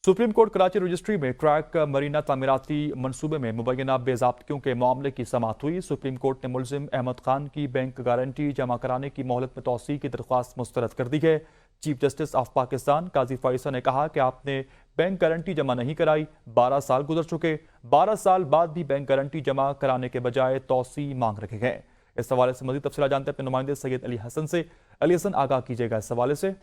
Supreme court Karachi registry में crack Marina तामीराती मंसूबे में मुबैना बेज़ाब्तियों के मामले की समाअत हुई। सुप्रीम कोर्ट ने मुलजिम अहमद खान की बैंक गारंटी जमा कराने की मोहलत में तौसीह की दरख्वास्त मुस्तरद कर दी है। चीफ जस्टिस ऑफ पाकिस्तान काजी फैसल ने कहा कि आपने बैंक गारंटी जमा नहीं कराई, 12 साल गुजर चुके, 12 साल बाद भी बैंक गारंटी जमा कराने के बजाय तौसीह मांग रखे गए। इस हवाले से मजीद तफसीलात जानते हैं अपने नुमाइंदे सैयद अली हसन से। अली हसन, आगाह कीजिएगा इस हवाले से।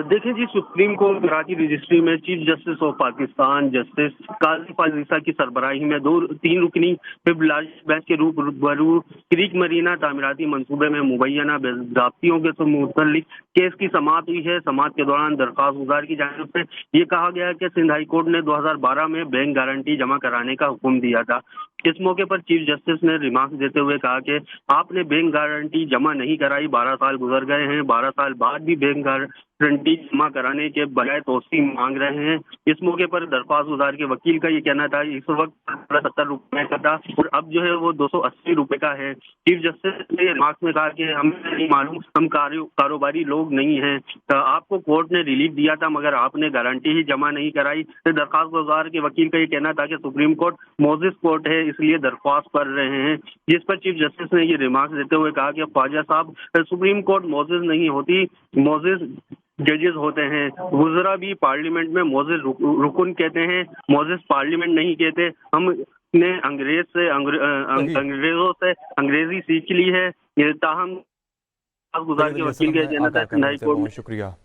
देखिए जी, सुप्रीम कोर्ट कराची रजिस्ट्री में chief justice of Pakistan justice Qazi Faisal की सरबराही में 3 रुकनी बेंच के रूबरू क्रीक मरीना तामीराती मंसूबे में मुबैना बेज़ाब्तियों के मुतल्लिक केस की समाअत हुई है। समाअत के दौरान दरख्वास्त गुजार की जानिब से ये कहा गया कि सिंध हाई कोर्ट ने 2012 में बैंक गारंटी जमा कराने का हुक्म दिया था। इस मौके पर चीफ जस्टिस ने रिमार्क देते हुए कहा कि आपने बैंक गारंटी जमा नहीं कराई, 12 साल गुजर गए हैं, 12 साल बाद भी बैंक गारंटी जमा कराने के बजाय तौसीह मांग रहे हैं। इस मौके पर दरख्वास्त गुजार के वकील का ये कहना था इस वक्त 70 रुपए का था और अब जो है वो 280 रुपए का है। चीफ जस्टिस ने रिमार्क में कहा कि हमें नहीं मालूम, हम कारोबारी लोग नहीं हैं, आपको कोर्ट ने रिलीफ दिया था मगर आपने गारंटी ही जमा नहीं कराई। दरख्वास्त गुजार के वकील का ये कहना था कि सुप्रीम कोर्ट मोजिज कोर्ट है, इसलिए दरख्वास्त कर रहे हैं। जिस पर चीफ जस्टिस ने ये रिमार्क देते हुए कहा कि ख्वाजा साहब, सुप्रीम कोर्ट मोजिज नहीं होती, मोजिज जजेस होते हैं। वुज़रा भी पार्लियामेंट में मोजिज रुकन कहते हैं, मोजिज पार्लियामेंट नहीं कहते। हमने अंग्रेजों से अंग्रेजी सीख ली है। ताहम गुजार के वकील के कहना था शुक्रिया।